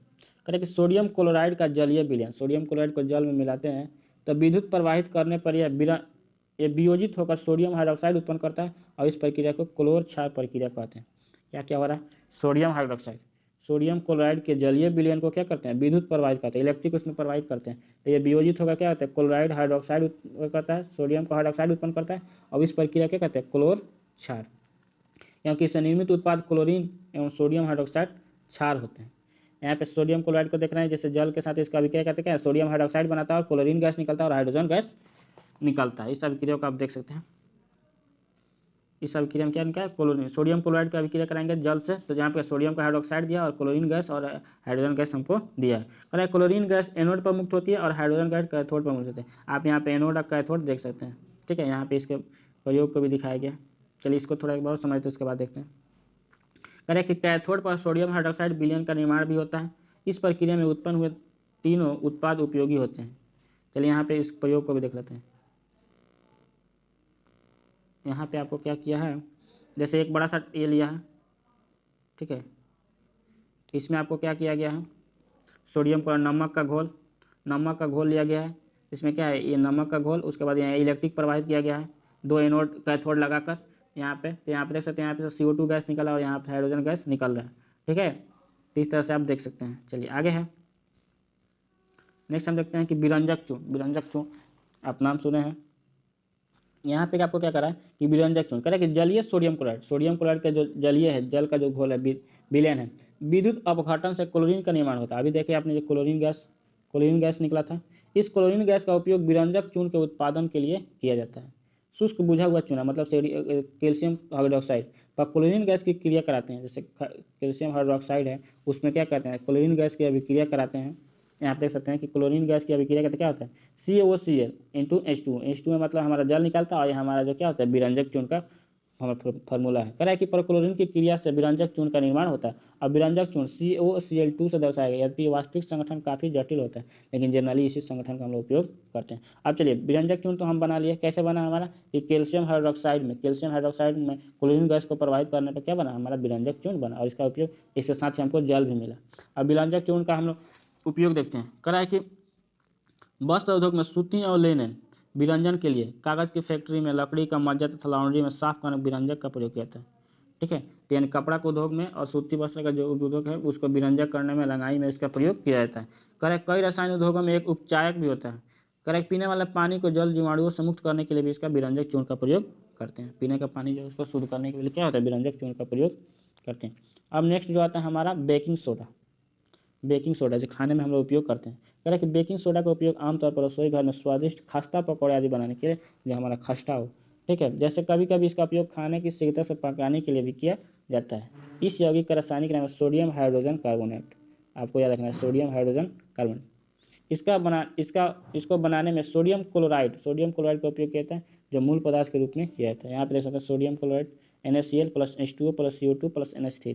करें कि सोडियम क्लोराइड का जलीय विलयन, सोडियम क्लोराइड को जल में मिलाते हैं तो विद्युत प्रवाहित करने पर यह वियोजित होकर सोडियम हाइड्रोक्साइड उत्पन्न करता है और इस प्रक्रिया को क्लोर क्षार प्रक्रिया कहते हैं। क्या क्या हो रहा है, सोडियम हाइड्रोक्साइड सोडियम क्लोराइड के जलीय विलयन को क्या करते हैं, विद्युत प्रवाहित करते हैं, इलेक्ट्रिक उसमें प्रवाहित करते हैं। तो ये वियोजित होकर क्या होता है, क्लोराइड हाइड्रोक्साइड करता है, सोडियम का हाइड्रोक्साइड उत्पन्न करता है और इस प्रक्रिया क्या कहते हैं, क्लोर क्षार, क्योंकि इससे निर्मित उत्पाद क्लोरीन एवं सोडियम हाइड्रोक्साइड क्षार होते हैं। यहाँ पे सोडियम क्लोराइड को देख रहे हैं, जैसे जल के साथ इसका अभिक्रिया करते हैं, सोडियम हाइड्रोक्साइड बनाता है और क्लोरीन गैस निकलता है और हाइड्रोजन गैस निकलता है। इस अभिक्रिया को आप देख सकते हैं। इस अभिक्रिया में क्या निकला, क्लोरीन, सोडियम क्लोराइड का अभिक्रिया कराएंगे जल से, तो जहाँ पे सोडियम का हाइड्रोक्साइड दिया और क्लोरीन गैस और हाइड्रोजन गैस हमको दिया है। क्लोरीन गैस एनोड पर मुक्त होती है और हाइड्रोजन गैस कैथोड पर मुक्त होती है। आप यहाँ पे एनोड और कैथोड देख सकते हैं। ठीक है, यहाँ पे इसके प्रयोग को भी दिखाया गया। चलिए इसको थोड़ा एक बार समझते उसके बाद देखते हैं। करें कि कैथोड पर सोडियम हाइड्रोक्साइड विलयन का निर्माण भी होता है। इस प्रक्रिया में उत्पन्न हुए तीनों उत्पाद उपयोगी होते हैं। चलिए यहाँ पे इस प्रयोग को भी देख लेते हैं। यहाँ पे आपको क्या किया है, जैसे एक बड़ा सा ये लिया है, ठीक है, इसमें आपको क्या किया गया है, सोडियम पर नमक का घोल लिया गया है। इसमें क्या है, ये नमक का घोल, उसके बाद यहाँ इलेक्ट्रिक प्रवाहित किया गया है, दो एनोड कैथोड लगाकर यहाँ पे, तो यहाँ पे देख सकते हैं, यहाँ पे CO2 गैस निकला और यहाँ पे हाइड्रोजन गैस निकल रहा है। ठीक है, तो इस तरह से आप देख सकते हैं। चलिए आगे है, नेक्स्ट हम देखते हैं कि विरंजक चूर्ण आप नाम सुने हैं। यहाँ पे आपको क्या करा है कि विरंजक चूर्ण करें कि जलीय सोडियम क्लोराइड का जो जलीय है, जल का जो घोल है, विलयन है, विद्युत अपघटन से क्लोरीन का निर्माण होता है। अभी देखिए आपने जो क्लोरीन गैस निकला था, इस क्लोरीन गैस का उपयोग विरंजक चूर्ण के उत्पादन के लिए किया जाता है। शुष्क बुझा हुआ चूना मतलब कैल्शियम हाइड्रोक्साइड पर क्लोरीन गैस की क्रिया कराते हैं। जैसे कैल्शियम हाइड्रोक्साइड है, उसमें क्या करते हैं, क्लोरीन गैस की अभिक्रिया कराते हैं। यहाँ आप देख सकते हैं कि क्लोरीन गैस की अभिक्रिया करते क्या होता है, CaOCl इंटू H2 में मतलब हमारा जल निकलता है और हमारा जो क्या होता है, विरंजक चूर्ण का हमारा फॉर्मूला है। करा है कि परक्लोरीन की क्रिया से विरंजक चूर्ण का निर्माण होता है और विरंजक चूर्ण CaOCl2 से दर्शाया गया। यद्यपि वास्तविक संगठन काफी जटिल होता है, लेकिन जनरली इसी संगठन का हम लोग उपयोग करते हैं। अब चलिए विरंजक चूर्ण तो हम बना लिए, कैसे बना हमारा, कि कैल्शियम हाइड्रोक्साइड में क्लोरीन गैस को प्रवाहित करने पर क्या बना, हमारा विरंजक चूर्ण बना और इसका उपयोग इसके साथ ही हमको जल भी मिला। अब विरंजक चूर्ण का हम लोग उपयोग देखते हैं। करा है कि वस्त्र उद्योग में सूती और लिनन विरंजन के लिए, कागज की फैक्ट्री में लकड़ी का मज्जा तथा लॉन्ड्री में साफ करने विरंजक का प्रयोग किया जाता है। ठीक है, तो यानी कपड़ा के उद्योग में और सूती वस्त्र का जो उद्योग है उसको विरंजक करने में, रंगाई में इसका प्रयोग किया जाता है। करें कई रसायन उद्योगों में एक उपचायक भी होता है। करें पीने वाले पानी को जल जीवाणुओं से मुक्त करने के लिए भी इसका विरंजक चूर्ण का प्रयोग करते हैं। पीने का पानी जो उसको शुद्ध करने के लिए क्या होता है, विरंजक चूर्ण का प्रयोग करते हैं। अब नेक्स्ट जो आता है हमारा बेकिंग सोडा जो खाने में हम लोग उपयोग करते हैं। कह रहे कि बेकिंग सोडा का उपयोग आमतौर पर रसोई घर में स्वादिष्ट खस्ता पकौड़े आदि बनाने के लिए, जो हमारा खस्ता हो, ठीक है, जैसे कभी कभी इसका उपयोग खाने की शीघ्रता से पकाने के लिए भी किया जाता है। इस यौगिक का रासायनिक नाम है सोडियम हाइड्रोजन कार्बोनेट। आपको याद रखना है, सोडियम हाइड्रोजन कार्बोनेट। इसको बनाने में सोडियम क्लोराइड का उपयोग किया जाता है, जो मूल पदार्थ के रूप में किया जाता है। यहाँ पे देख सकते हैं sodium chloride NaCl plus H2O plus CO2 plus NH3,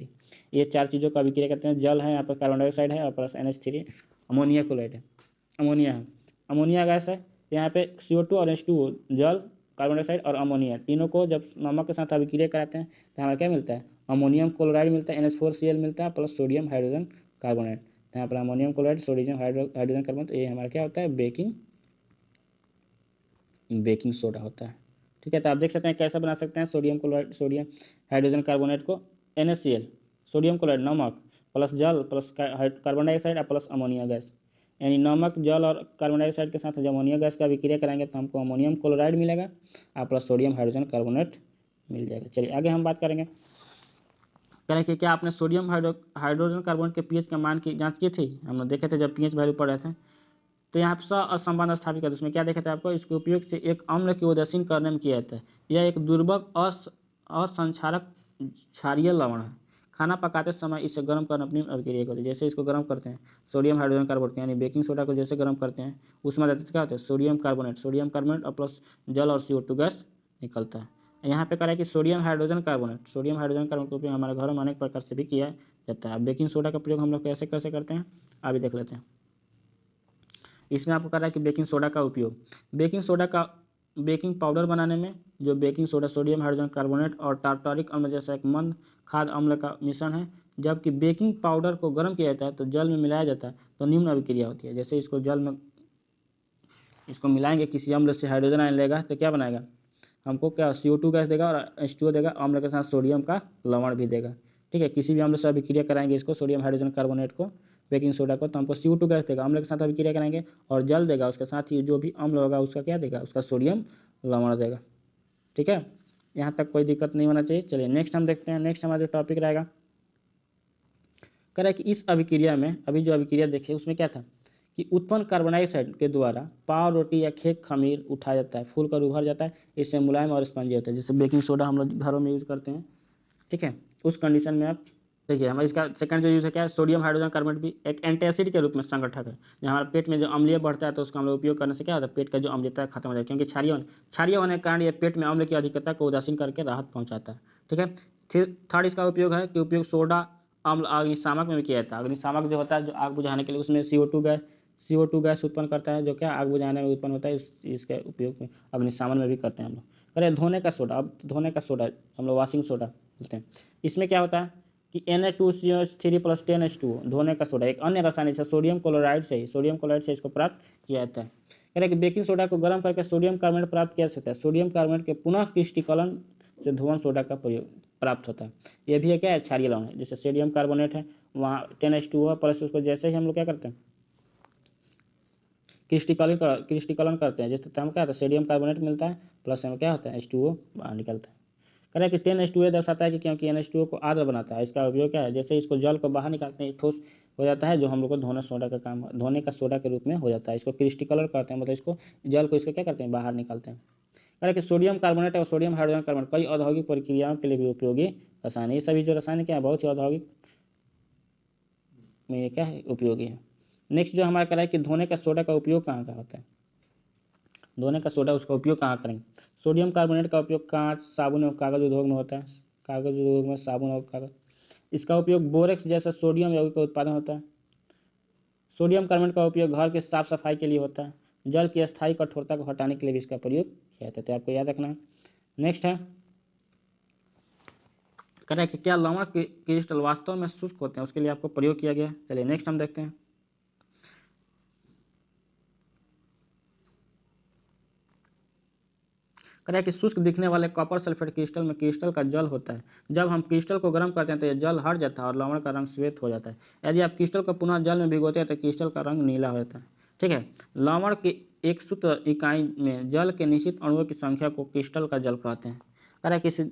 ये चार चीज़ों का अभिक्रिया करते हैं। जल है, यहाँ पर कार्बन डाइऑक्साइड है और प्लस NH3 अमोनिया क्लोराइड है, अमोनिया गैस है। यहाँ पे CO2 और H2O, जल, कार्बन डाइऑक्साइड और अमोनिया, तीनों को जब नमक के साथ अभिक्रिया कराते हैं तो हमारा क्या मिलता है, अमोनियम क्लोराइड मिलता है, NH4Cl मिलता है प्लस सोडियम हाइड्रोजन कार्बोनेट। यहाँ पर ammonium chloride, sodium hydrogen carbonate, ये हमारा क्या होता है, बेकिंग सोडा होता है। ठीक है, तो आप देख सकते हैं कैसे बना सकते हैं सोडियम हाइड्रोजन कार्बोनेट को। NaCl सोडियम क्लोराइड नमक प्लस जल plus carbon dioxide plus ammonia gas, यानी नमक, जल और कार्बन डाइऑक्साइड के साथ जब अमोनिया गैस का अभिक्रिया कराएंगे तो हमको अमोनियम क्लोराइड मिलेगा और प्लस सोडियम हाइड्रोजन कार्बोनेट मिल जाएगा। चलिए आगे हम बात करेंगे। करें कि क्या आपने सोडियम हाइड्रोजन कार्बोनेट के pH का मान की जांच की थी। हम लोग देखे थे जब pH वैल्यू पढ़ रहे थे, तो यहाँ पर असंबंध स्थापित करते हैं। उसमें क्या देखा था आपको, इसके उपयोग से एक अम्ल की उदासीन करने में किया जाता है। यह एक दुर्बल असंक्षारक क्षारीय लवण है। खाना पकाते समय इसे गर्म करना अपनी अभिक्रिया होती है। जैसे इसको गर्म करते हैं सोडियम हाइड्रोजन कार्बोनेट यानी बेकिंग सोडा को जैसे गर्म करते हैं, उसमें क्या होता है, सोडियम कार्बोनेट और प्लस जल और CO2 गैस निकलता है। यहाँ पे कह रहा है कि सोडियम हाइड्रोजन कार्बोनेट का उपयोग हमारे घरों में अनेक प्रकार से भी किया जाता है। बेकिंग सोडा का प्रयोग हम लोग कैसे करते हैं अभी देख लेते हैं। इसमें आपको कह रहा है कि बेकिंग सोडा का उपयोग, बेकिंग सोडा का बेकिंग पाउडर बनाने में जो baking soda sodium hydrogen carbonate और टार्टारिक अम्ल जैसा एक मंद खाद्य अम्ल का मिश्रण है। जबकि बेकिंग पाउडर को गर्म किया जाता है तो जल में मिलाया जाता है तो निम्न अभिक्रिया होती है। जैसे इसको जल में इसको मिलाएंगे, किसी अम्ल से हाइड्रोजन आयन लेगा तो क्या बनाएगा, हमको क्या CO2 गैस देगा और H2O देगा, अम्ल के साथ सोडियम का लवण भी देगा। ठीक है, किसी भी अम्ल से अभिक्रिया कराएंगे इसको सोडियम हाइड्रोजन कार्बोनेट को बेकिंग सोडा को, तो हमको CO2 गैस देगा, अम्ल के साथ अभिक्रिया कराएंगे और जल देगा, उसके साथ ही जो भी अम्ल होगा उसका क्या देगा, उसका सोडियम लवण देगा। ठीक है, यहाँ तक कोई दिक्कत नहीं होना चाहिए। चलिए नेक्स्ट हम देखते हैं। नेक्स्ट हमारा जो टॉपिक रहेगा, कह रहा है कि इस अभिक्रिया में, अभी जो अभिक्रिया देखिए उसमें क्या था कि उत्पन्न कार्बन डाइऑक्साइड के द्वारा पाव, रोटी या खेत खमीर उठाया जाता है, फूल कर उभर जाता है, इससे मुलायम और स्पंजी होता है। जैसे बेकिंग सोडा हम लोग घरों में यूज करते हैं। ठीक है, उस कंडीशन में आप देखिए, हमारा इसका सेकंड जो यूज है क्या है, सोडियम हाइड्रोजन कार्बोनेट भी एक एंटासिड के रूप में संगठक है। जब हमारे पेट में जो अम्लीय बढ़ता है तो उसका हम लोग उपयोग करने से क्या होता है, पेट का जो अम्लीयता खत्म हो जाए, क्योंकि क्षारीय होने के कारण ये पेट में अम्ल की अधिकता को उदासीन करके राहत पहुंचाता है। ठीक है, फिर थर्ड इसका उपयोग है कि उपयोग सोडा अम्ल अग्निशामक में भी किया जाता है। अग्निशामक जो होता है जो आग बुझाने के लिए, उसमें CO2 गैस उत्पन्न करता है जो क्या आग बुझाने में उत्पन्न होता है, इसके उपयोग में अग्निशामन में भी करते हैं हम लोग। अरे धोने का सोडा, अब धोने का सोडा हम लोग वॉशिंग सोडा बोलते हैं। इसमें क्या होता है कि Na2CO3 + 10H2O धोने का सोडा एक अन्य रासायनिक है, सोडियम क्लोराइड से इसको प्राप्त किया जाता है। कह रहे कि बेकिंग सोडा को गर्म करके सोडियम कार्बोनेट प्राप्त किया जा सकता है। सोडियम कार्बोनेट के पुनः क्रिस्टलीकरण से धोवन सोडा का प्रयोग प्राप्त होता है। यह भी है क्या है, क्षारीय लवण है। जैसे सोडियम कार्बोनेट है, वहाँ 10H2O प्लस उसको जैसे ही हम लोग क्या करते हैं, क्रिस्टलीकरण करते हैं, जिससे हम क्या होता है, सोडियम कार्बोनेट मिलता है प्लस में क्या होता है, H2O बाहर निकलता है। कह रहे हैं कि 10H2O दर्शाता है कि क्योंकि NH2O को आर्द्र बनाता है। इसका उपयोग क्या है, जैसे इसको जल को बाहर निकालते हैं ठोस हो जाता है, जो हम लोग को धोने सोडा का काम, धोने का सोडा के रूप में हो जाता है। इसको क्रिस्टलीकरण करते हैं, मतलब इसको जल को इसको क्या करते हैं, बाहर निकालते हैं। कह रहे कि सोडियम कार्बोनेट और सोडियम हाइड्रोजन कार्बोनेट कई औद्योगिक प्रक्रियाओं के लिए भी उपयोगी रसायन है। ये सभी जो रसायन क्या है, बहुत ही औद्योगिक में क्या है, उपयोगी है। नेक्स्ट जो हमारा कह रहा है कि धोने का सोडा का उपयोग कहाँ कहाँ होता है, धोने का सोडा उसका उपयोग कहाँ करेंगे। सोडियम कार्बोनेट का उपयोग कांच, साबुन और कागज उद्योग में होता है। कागज उद्योग में साबुन और कागज, इसका उपयोग बोरेक्स जैसा सोडियम यौगिक का उत्पादन होता है। सोडियम कार्बोनेट का उपयोग घर के साफ सफाई के लिए होता है। जल की अस्थायी कठोरता को हटाने के लिए भी इसका प्रयोग किया जाता है, तो आपको याद रखना है। नेक्स्ट है, कह रहा है कि क्या लवण के क्रिस्टल वास्तव में शुष्क होते हैं, उसके लिए आपको प्रयोग किया गया है। चलिए नेक्स्ट हम देखते हैं। कह रहा है कि शुष्क दिखने वाले कॉपर सल्फेट क्रिस्टल में क्रिस्टल का जल होता है। जब हम क्रिस्टल को गर्म करते हैं तो यह जल हट जाता है और लवण का रंग श्वेत हो जाता है। यदि आप क्रिस्टल को पुनः जल में भिगोते हैं तो क्रिस्टल का रंग नीला हो जाता है। ठीक है, लवण के एक सूत्र इकाई में जल के निश्चित अणुओं की संख्या को क्रिस्टल का जल कहते हैं। कह रहा है किसी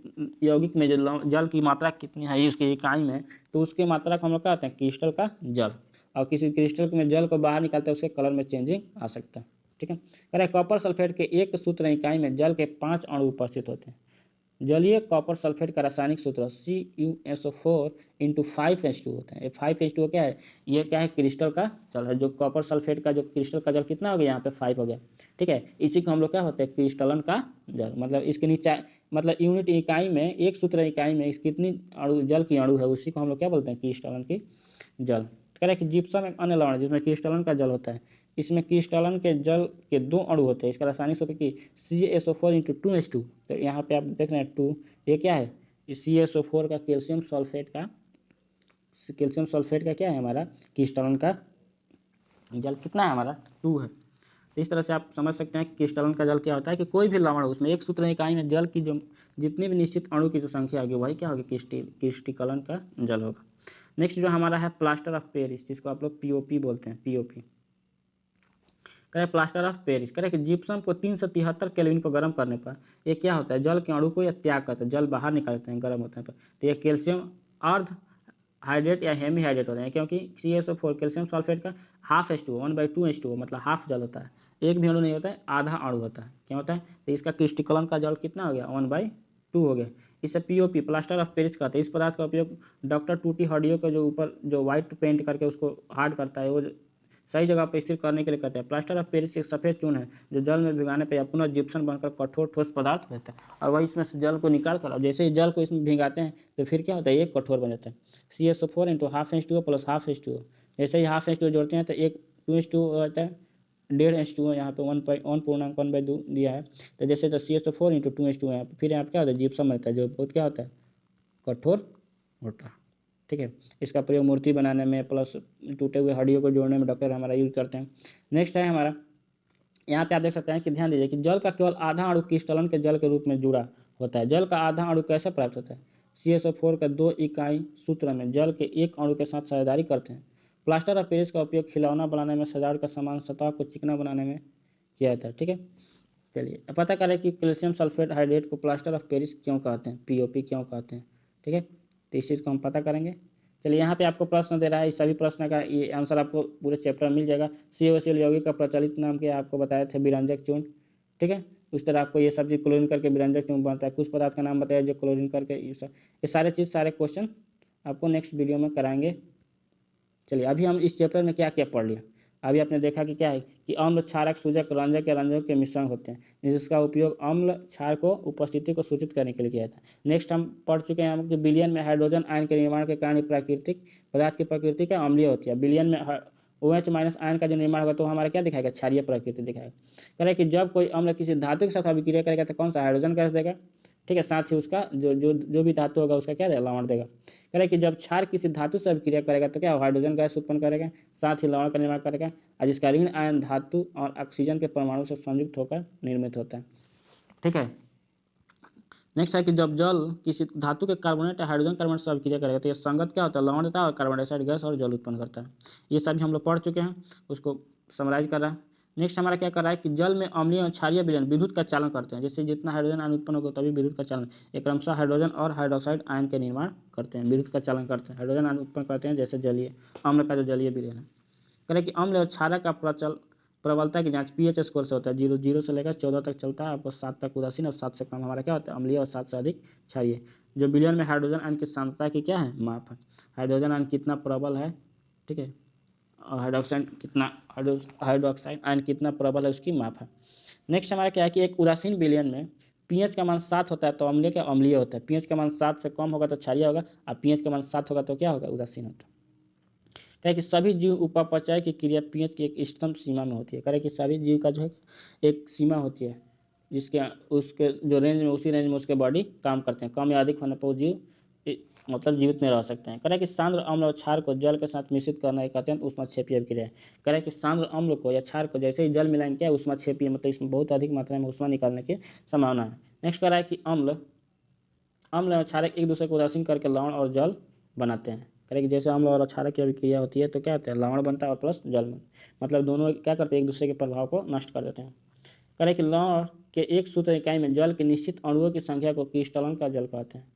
यौगिक में जो जल की मात्रा कितनी है उसकी इकाई में, तो उसकी मात्रा को हम लोग कहते हैं क्रिस्टल का जल। और किसी क्रिस्टल में जल को बाहर निकालते हैं उसके कलर में चेंजिंग आ सकता है। ठीक है, कह रहे कॉपर सल्फेट के एक सूत्र इकाई में जल के 5 अणु उपस्थित होते हैं। जलीय कॉपर सल्फेट का रासायनिक सूत्र CuSO4 × 5H2 होता है। 5H2O क्या है, ये क्या है, क्रिस्टल का जल है। जो कॉपर सल्फेट का जो क्रिस्टल का जल कितना हो गया, यहाँ पे 5 हो गया। ठीक है, इसी को हम लोग क्या होता है, क्रिस्टलन का जल, मतलब इसके नीचे मतलब यूनिट इकाई में, एक सूत्र इकाई में इस कितनी अणु जल की अणु है, उसी को हम लोग क्या बोलते हैं, क्रिस्टलन की जल। कह रहे कि जिप्सम एक अन्य लवण है जिसमें क्रिस्टलन का जल होता है। इसमें क्रिस्टलन के जल के 2 अणु होते हैं। इसका रासायनिक सूत्र की CaSO4 × 2H2। तो यहाँ पे आप देख रहे हैं 2, ये क्या है, CaSO4 का कैल्शियम सल्फेट का क्या है, हमारा क्रिस्टलन का जल कितना है, हमारा 2 है। तो इस तरह से आप समझ सकते हैं कि क्रिस्टलन का जल क्या होता है कि कोई भी लवण उसमें एक सूत्र इकाई में जल की जो जितनी भी निश्चित अणु की जो संख्या होगी वही क्या होगी, क्रिस्टलन का जल होगा। नेक्स्ट जो हमारा है प्लास्टर ऑफ पेरिस, जिसको आप लोग POP बोलते हैं, POP। कह प्लास्टर ऑफ पेरिस, कह रहे कि जिप्सम को 373 केल्विन पर गर्म करने पर ये क्या होता है, जल के अणु को यह त्याग करता है, जल बाहर निकालते हैं गर्म होने पर। तो ये कैल्शियम अर्ध हाइड्रेट या हेमी हाइड्रेट होते हैं, क्योंकि CaSO4 कैल्शियम सल्फेट का ½ H2O 1/2H2O मतलब हाफ जल होता है, एक भी अणु नहीं होता है, आधा अणु होता है। क्या होता है, तो इसका क्रिस्टलीकरण का जल कितना हो गया, 1/2 हो गया। इसे POP प्लास्टर ऑफ पेरिस कहते हैं। इस पदार्थ का उपयोग डॉक्टर टूटी हड्डियों के जो ऊपर जो व्हाइट पेंट करके उसको हार्ड करता है, वो सही जगह पर स्थिर करने के लिए कहते हैं। प्लास्टर ऑफ पेरिस एक सफेद चून है जो जल में भिगाने पर या पुनः जिप्सम बनकर कठोर ठोस पदार्थ होता है, और वही इसमें से जल को निकाल कर, जैसे ही जल को इसमें भिगाते हैं तो फिर क्या होता है, एक कठोर बन जाता है। CaSO4 × ½ H2O + ½ H2O। जैसे ही ½ H2O जोड़ते हैं तो एक 2H2O होता है, 1.5H2O यहाँ पे 1.1/2 दिया है। तो जैसे तो CH4 × 2H2O यहाँ पे, फिर यहाँ पे क्या होता है, जिप्सम रहता है जो बहुत क्या होता है, कठोर होता है। ठीक है, इसका प्रयोग मूर्ति बनाने में प्लस टूटे हुए हड्डियों को जोड़ने में डॉक्टर हमारा यूज करते हैं। नेक्स्ट है हमारा, यहाँ पे आप देख सकते हैं कि ध्यान दीजिए कि जल का केवल आधा अणु क्रिस्टलन के जल के रूप में जुड़ा होता है। जल का आधा अणु कैसे प्राप्त होता है, CH4 का 2 इकाई सूत्र में जल के एक अणु के साथ साझेदारी करते हैं। प्लास्टर ऑफ पेरिस का उपयोग खिलौना बनाने में, सजावट का सामान, सतह को चिकना बनाने में किया जाता है। ठीक है, चलिए अब पता करें कि कैल्शियम सल्फेट हाइड्रेट को प्लास्टर ऑफ पेरिस क्यों कहते हैं, POP क्यों कहते हैं। ठीक है, तो इस चीज़ को हम पता करेंगे। चलिए यहाँ पे आपको प्रश्न दे रहा है, इस सभी प्रश्न का ये आंसर आपको पूरे चैप्टर में मिल जाएगा। COCl यौगिक का प्रचलित नाम क्या आपको बताए थे, विरंजक चूर्ण। ठीक है, उस तरह आपको ये सब चीज़ क्लोरीन करके विरंजक चूर्ण बनता है। कुछ पदार्थ का नाम बताया जो क्लोरीन करके, ये सारे चीज़, सारे क्वेश्चन आपको नेक्स्ट वीडियो में कराएंगे। चलिए अभी हम इस चैप्टर में क्या क्या पढ़ लिया। अभी आपने देखा कि क्या है कि अम्ल, क्षारक, सूजक, रंजक या रंजक के मिश्रण होते हैं जिसका उपयोग अम्ल, क्षार को उपस्थिति को सूचित करने के लिए किया जाता है। नेक्स्ट हम पढ़ चुके हैं कि विलयन में हाइड्रोजन आयन के निर्माण के कारण प्राकृतिक पदार्थ की प्रकृति क्या अम्लीय होती है। विलयन में OH- आयन का जो निर्माण होगा तो हमारा क्या दिखाएगा, क्षारीय प्रकृति दिखाएगा। कह रहे हैं कि जब कोई अम्ल किसी धातु के साथ अभिक्रिया करेगा तो कौन सा, हाइड्रोजन गैस देगा। ठीक है, साथ ही उसका जो भी धातु होगा उसका क्या देगा, लवण देगा। कह रहे हैं कि जब क्षार किसी धातु से अभिक्रिया करेगा तो क्या हाइड्रोजन गैस उत्पन्न करेगा, साथ ही लवण का निर्माण करेगा, और जिसका ऋण आयन धातु और ऑक्सीजन के परमाणु से संयुक्त होकर निर्मित होता है। ठीक है, नेक्स्ट है कि जब जल किसी धातु के कार्बोनेट या हाइड्रोजन कार्बोनेट से अभिक्रिया करेगा तो यह संगत क्या होता है, लवण देता है और कार्बन डाइऑक्साइड गैस और जल उत्पन्न करता है। ये सभी हम लोग पढ़ चुके हैं, उसको समराइज कर रहा है। नेक्स्ट हमारा क्या कर रहा है कि जल में अम्लीय और क्षारीय विलयन विद्युत का चालन करते हैं। जैसे जितना हाइड्रोजन आयन उत्पन्न होगा तभी विद्युत का चालन, एक क्रमशः हाइड्रोजन और हाइड्रोक्साइड आयन के निर्माण करते हैं, विद्युत का चालन करते हैं, हाइड्रोजन आयन उत्पन्न करते हैं, जैसे जलीय अम्ल का जो जलीय विलयन है। करें कि अम्ल और क्षारक का प्रबलता की जांच pH स्कोर से होता है। 0 से लेकर 14 तक चलता है, आपको 7 तक उदासीन और 7 से कम हमारा क्या होता है, अम्लीय और 7 से अधिक क्षारीय। जो विलयन में हाइड्रोजन आयन की सांद्रता की क्या है, माप है। हाइड्रोजन आयन कितना प्रबल है, ठीक है, और हाइड्रोक्साइड आयन कितना प्रबल है उसकी माप है। नेक्स्ट हमारा क्या है कि एक उदासीन विलयन में pH का मान 7 होता है तो अम्लीय क्या, अम्लीय होता है। pH का मान 7 से कम होगा तो क्षारीय होगा, और pH का मान 7 होगा तो क्या होगा, उदासीन होता है। कहे कि सभी जीव उपापचय की क्रिया pH की एक इष्टतम सीमा में होती है। कहे कि सभी जीव का जो है एक सीमा होती है जिसके उसके जो रेंज में, उसी रेंज में उसके बॉडी काम करते हैं। कम या अधिक होने पर वो जीव मतलब जीवित नहीं रह सकते हैं। कह रहे कि सांद्र अम्ल और क्षार को जल के साथ मिश्रित करना एक अत्यंत ऊष्माक्षेपीय अभिक्रिया है। कह रहे कि सांद्र अम्ल को या क्षार को जैसे ही जल मिलाएंगे क्या, ऊष्माक्षेपीय, मतलब इसमें बहुत अधिक मात्रा में ऊष्मा निकालने की संभावना है। नेक्स्ट कह रहा है कि अम्ल और क्षारक एक दूसरे को उदासीन करके लवण और जल बनाते हैं। करें कि जैसे अम्ल और क्षारक की अभिक्रिया होती है तो क्या होता है, लवण बनता है और प्लस जल, मतलब दोनों क्या करते हैं, एक दूसरे के प्रभाव को नष्ट कर देते हैं। करें कि लवण के एक सूत्र इकाई में जल के निश्चित अणुओं की संख्या को क्रिस्टलन का जल कहते हैं।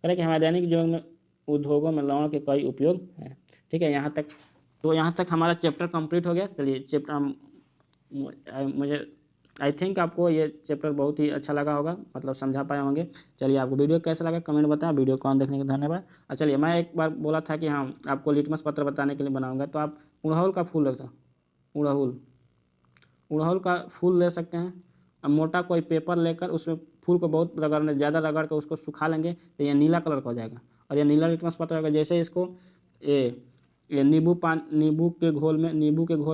करें कि हमारे दैनिक जीवन में, उद्योगों में लवण के कई उपयोग हैं। ठीक है, यहाँ तक हमारा चैप्टर कंप्लीट हो गया। चलिए चैप्टर मुझे आई थिंक आपको ये चैप्टर बहुत ही अच्छा लगा होगा, मतलब समझा पाए होंगे। चलिए आपको वीडियो कैसा लगा कमेंट बताएं। वीडियो को देखने के धन्यवाद। और चलिए मैं एक बार बोला था कि हाँ आपको लिटमस पत्र बताने के लिए बनाऊंगा, तो आप गुड़हल का फूल लगता, गुड़हल का फूल ले सकते हैं। अब मोटा कोई पेपर लेकर उसमें फूल को बहुत रगड़ने, ज़्यादा रगड़ कर उसको सुखा लेंगे तो ये नीला कलर का हो जाएगा, और ये नीला लिटमस पत्र होगा। जैसे इसको ये नींबू के घोल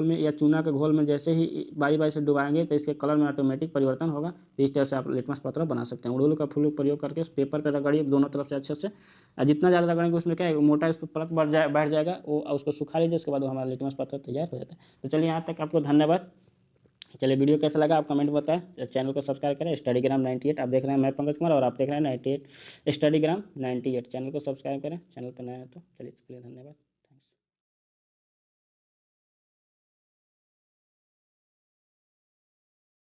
में या चूना के घोल में जैसे ही बारी से डुबाएंगे तो इसके कलर में ऑटोमेटिक परिवर्तन होगा। तो इस तरह से आप लिटमस पत्र बना सकते हैं। गुड़हल का फूल प्रयोग करके उस पेपर पर रगड़िए दोनों तरफ से अच्छे से, और जितना ज़्यादा रगड़ेंगे उसमें क्या है, मोटा इस पर परत बैठ जाएगा, वो उसको सुखा लीजिए, उसके बाद हमारा लिटमस पत्र तैयार हो जाता है। तो चलिए यहाँ तक आपको धन्यवाद। चलिए वीडियो कैसा लगा आप कमेंट बताएं। चैनल को सब्सक्राइब करें। स्टडीग्राम 98 आप देख रहे हैं, मैं पंकज कुमार और आप देख रहे हैं 98 स्टडीग्राम 98। चैनल को सब्सक्राइब करें, चैनल पर नया है तो। चलिए इसके लिए धन्यवाद।